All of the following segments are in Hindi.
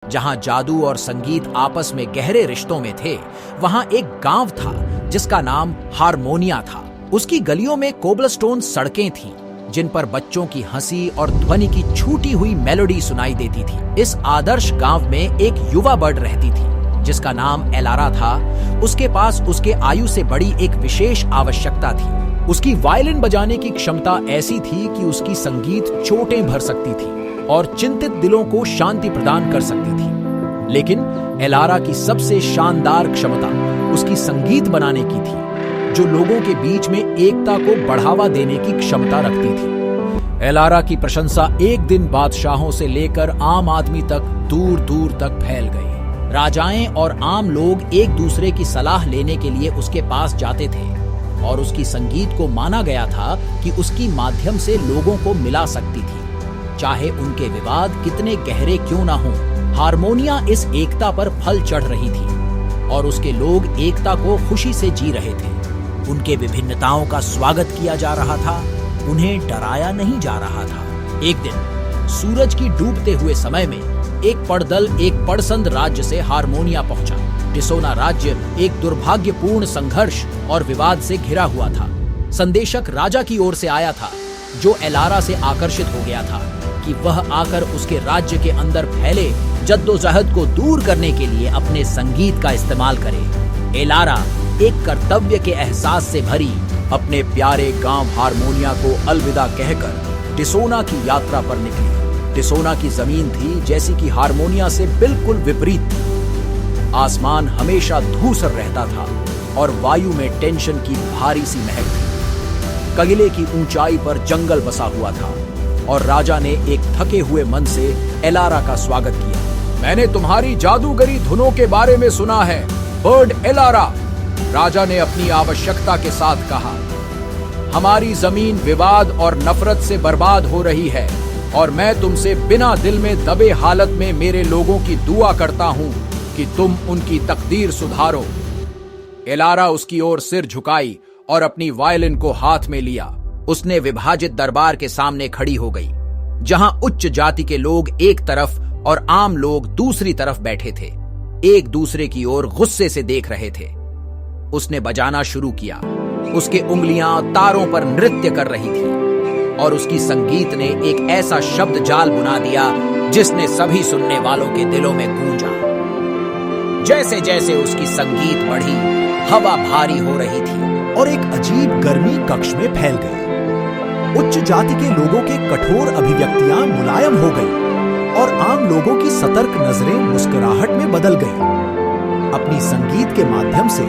जहां जादू और संगीत आपस में गहरे रिश्तों में थे, वहां एक गांव था जिसका नाम हारमोनिया था। उसकी गलियों में कोबलस्टोन सड़कें थीं, जिन पर बच्चों की हंसी और ध्वनि की छूटी हुई मेलोडी सुनाई देती थी। इस आदर्श गांव में एक युवा बर्ड रहती थी जिसका नाम एलारा था। उसके पास उसके आयु से बड़ी एक विशेष आवश्यकता थी। उसकी वायलिन बजाने की क्षमता ऐसी थी कि उसकी संगीत चोटें भर सकती थी और चिंतित दिलों को शांति प्रदान कर सकती थी। लेकिन एलारा की सबसे शानदार क्षमता उसकी संगीत बनाने की थी, जो लोगों के बीच में एकता को बढ़ावा देने की क्षमता रखती थी। एलारा की प्रशंसा एक दिन बादशाहों से लेकर आम आदमी तक दूर दूर तक फैल गई। राजाएं और आम लोग एक दूसरे की सलाह लेने के लिए उसके पास जाते थे और उसकी संगीत को माना गया था कि उसकी माध्यम से लोगों को मिला सकती थी, चाहे उनके विवाद कितने गहरे क्यों ना हों। हारमोनिया इस एकता पर फल चढ़ रही थी और उसके लोग एकता को खुशी से जी रहे थे। उनके विभिन्नताओं का स्वागत किया जा रहा था, उन्हें डराया नहीं जा रहा था। एक दिन सूरज की डूबते हुए समय में एक पड़दल एक पड़संद राज्य से हारमोनिया पहुंचा। डिसोना राज्य एक दुर्भाग्यपूर्ण संघर्ष और विवाद से घिरा हुआ था। संदेशक राजा की ओर से आया था, जो एलारा से आकर्षित हो गया था कि वह आकर उसके राज्य के अंदर फैले जद्दोजहद को दूर करने के लिए अपने संगीत का इस्तेमाल करे। एलारा एक कर्तव्य के एहसास से भरी अपने प्यारे गांव हारमोनिया को अलविदा कहकर डिसोना की यात्रा पर निकली। डिसोना की जमीन थी जैसी कि हारमोनिया से बिल्कुल विपरीत थी। आसमान हमेशा धूसर रहता था और वायु में टेंशन की भारी सी महक थी। कगिले की ऊंचाई पर जंगल बसा हुआ था और राजा ने एक थके हुए मन से एलारा का स्वागत किया। मैंने तुम्हारी जादूगरी धुनों के बारे में सुना है, बर्ड एलारा, राजा ने अपनी आवश्यकता के साथ कहा। हमारी जमीन विवाद और नफरत से बर्बाद हो रही है और मैं तुमसे बिना दिल में दबे हालत में मेरे लोगों की दुआ करता हूं कि तुम उनकी तकदीर सुधारो। एलारा उसकी ओर सिर झुकाई और अपनी वायलिन को हाथ में लिया। उसने विभाजित दरबार के सामने खड़ी हो गई, जहां उच्च जाति के लोग एक तरफ और आम लोग दूसरी तरफ बैठे थे, एक दूसरे की ओर गुस्से से देख रहे थे। उसने बजाना शुरू किया। उसके उंगलियां तारों पर नृत्य कर रही थी और उसकी संगीत ने एक ऐसा शब्द जाल बुना दिया जिसने सभी सुनने वालों के दिलों में गूंजा। जैसे जैसे उसकी संगीत बढ़ी, हवा भारी हो रही थी और एक अजीब गर्मी कक्ष में फैल गई। उच्च जाति के लोगों के कठोर अभिव्यक्तियां मुलायम हो गई और आम लोगों की सतर्क नजरें मुस्कुराहट में बदल गईं। अपनी संगीत के माध्यम से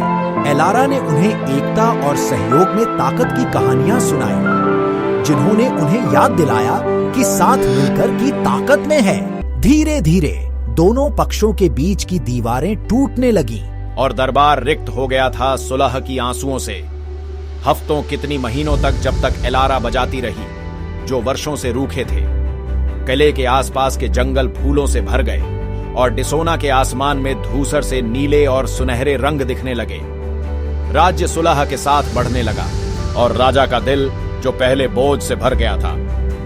एलारा ने उन्हें एकता और सहयोग में ताकत की कहानियां सुनाई, जिन्होंने उन्हें याद दिलाया कि साथ मिलकर की ताकत में है। धीरे धीरे दोनों पक्षों के बीच की दीवारें टूटने लगीं और दरबार रिक्त हो गया था सुलह की आंसुओं से। हफ्तों कितनी महीनों तक जब तक एलारा बजाती रही, जो वर्षों से रूखे थे। किले के आसपास के जंगल फूलों से भर गए और डिसोना के आसमान में धूसर से नीले और सुनहरे रंग दिखने लगे। राज्य सुलह के साथ बढ़ने लगा और राजा का दिल, जो पहले बोझ से भर गया था,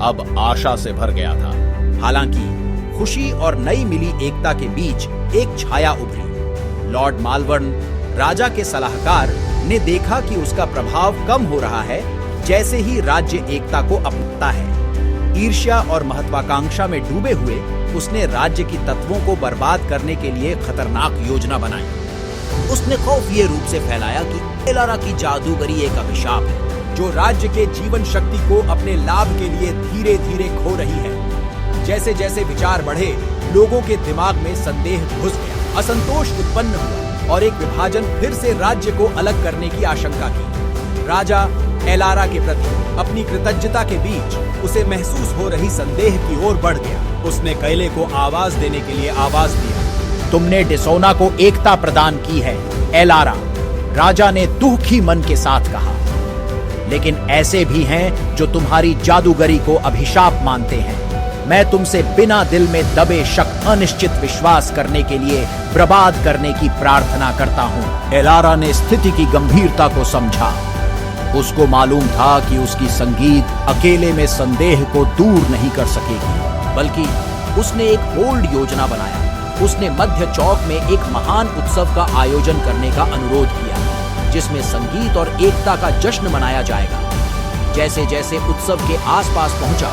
अब आशा से भर गया था। हालांकि खुशी और नई मिली एकता के बीच एक छाया उभरी। लॉर्ड मालवर्न, राजा के सलाहकार, ने देखा कि उसका प्रभाव कम हो रहा है जैसे ही राज्य एकता को अपनाता है। ईर्ष्या और महत्वाकांक्षा में डूबे हुए उसने राज्य की तत्वों को बर्बाद करने के लिए खतरनाक योजना बनाई। उसने खौफिए रूप से फैलाया कि एलारा की जादूगरी एक अभिशाप है, जो राज्य के जीवन शक्ति को अपने लाभ के लिए धीरे धीरे खो रही है। जैसे जैसे विचार बढ़े, लोगों के दिमाग में संदेह घुस गया, असंतोष उत्पन्न हुआ और एक विभाजन फिर से राज्य को अलग करने की आशंका की। राजा एलारा के प्रति अपनी कृतज्ञता के बीच उसे महसूस हो रही संदेह की ओर बढ़ गया। उसने कैले को आवाज देने के लिए आवाज दिया। तुमने डिसोना को एकता प्रदान की है, एलारा, राजा ने दुखी मन के साथ कहा। लेकिन ऐसे भी हैं जो तुम्हारी जादूगरी को अभिशाप मानते हैं। मैं तुमसे बिना दिल में दबे शक, अनिश्चित विश्वास करने के लिए बर्बाद करने की प्रार्थना करता हूं। एलारा ने स्थिति की गंभीरता को समझा। उसको मालूम था कि उसकी संगीत अकेले में संदेह को दूर नहीं कर सकेगी, बल्कि उसने एक बोल्ड योजना बनाया। उसने मध्य चौक में एक महान उत्सव का आयोजन करने का अनुरोध किया, जिसमें संगीत और एकता का जश्न मनाया जाएगा। जैसे जैसे उत्सव के आसपास पहुंचा,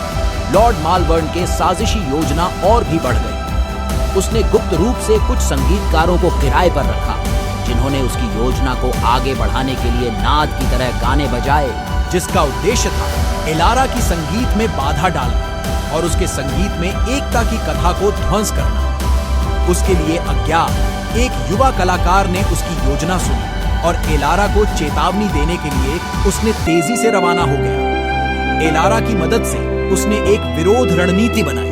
लॉर्ड मालबर्न के साजिशी योजना और भी बढ़ गई। उसने गुप्त रूप से कुछ संगीतकारों को किराए पर रखा, जिन्होंने उसकी योजना को आगे बढ़ाने के लिए नाद की तरह गाने बजाए, जिसका उद्देश्य था एलारा की संगीत में बाधा डालना और उसके संगीत में एकता की कथा को ध्वंस करना। उसके लिए अज्ञात एक युवा कलाकार ने उसकी योजना सुनी और एलारा को चेतावनी देने के लिए उसने तेजी से रवाना हो गया। एलारा की मदद से उसने एक विरोध रणनीति बनाई।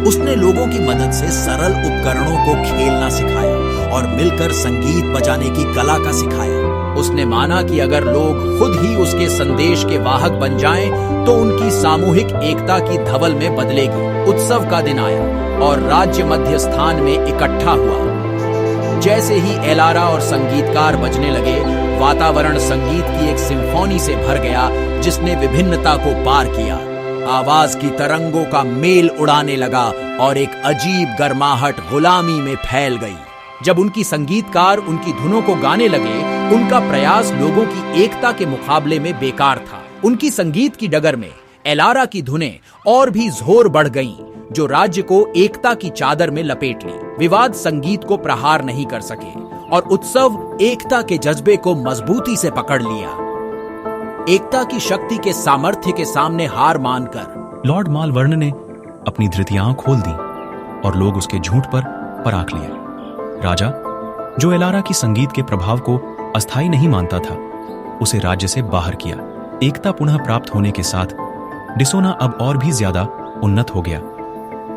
उसने लोगों की मदद से सरल उपकरणों को खेलना सिखाया और मिलकर संगीत बजाने की कला का सिखाया। उसने माना कि अगर लोग खुद ही उसके संदेश के वाहक बन जाएं, तो उनकी सामूहिक एकता की धवल में बदलेगी। उत्सव का दिन आया और राज्य मध्य स्थान में इकट्ठा हुआ। जैसे ही एलारा और संगीतकार बजने लगे, वातावरण संगीत की एक सिम्फोनी से भर गया, जिसने विभिन्नता को पार किया। आवाज की तरंगों का मेल उड़ाने लगा और एक अजीब गर्माहट गुलामी में फैल गई। जब उनकी संगीतकार उनकी धुनों को गाने लगे, उनका प्रयास लोगों की एकता के मुकाबले में बेकार था। उनकी संगीत की डगर में एलारा की धुनें और भी जोर बढ़ गईं, जो राज्य को एकता की चादर में लपेट ली। विवाद संगीत को प्रहार नहीं कर सके और उत्सव एकता के जज्बे को मजबूती से पकड़ लिया। एकता की शक्ति के सामर्थ्य के सामने हार मानकर लॉर्ड मालवर्न ने अपनी धृतियां खोल दी और लोग उसके झूठ पर पराख लिए। राजा, जो एलारा की संगीत के प्रभाव को अस्थायी नहीं मानता था, उसे राज्य से बाहर किया। एकता पुनः प्राप्त होने के साथ डिसोना अब और भी ज्यादा उन्नत हो गया।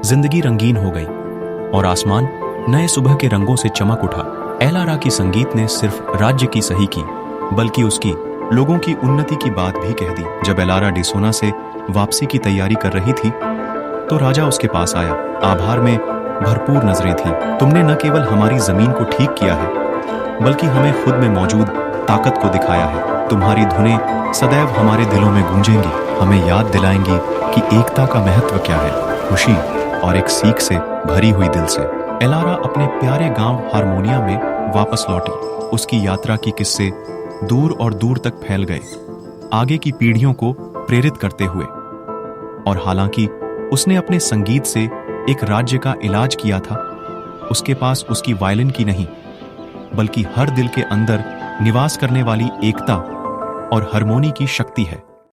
जिंदगी रंगीन हो गई और आसमान नए सुबह के रंगों से चमक उठा। एलारा की संगीत ने सिर्फ राज्य की सही की, बल्कि उसकी लोगों की उन्नति की बात भी कह दी। जब एलारा डिसोना से वापसी की तैयारी कर रही थी, तो राजा उसके पास आया। आभार में भरपूर नजरें थीं। तुमने न केवल हमारी जमीन को ठीक किया है, बल्कि हमें खुद में मौजूद ताकत को दिखाया है। तुम्हारी धुनें सदैव हमारे दिलों में गूंजेंगी, हमें याद दिलाएंगी कि एकता का महत्व क्या है। खुशी और एक सीख से भरी हुई दिल से एलारा अपने प्यारे गांव हारमोनिया में वापस लौटी। उसकी यात्रा की किस्से दूर और दूर तक फैल गए, आगे की पीढ़ियों को प्रेरित करते हुए। और हालांकि उसने अपने संगीत से एक राज्य का इलाज किया था, उसके पास उसकी वायलिन की नहीं, बल्कि हर दिल के अंदर निवास करने वाली एकता और हारमोनी की शक्ति है।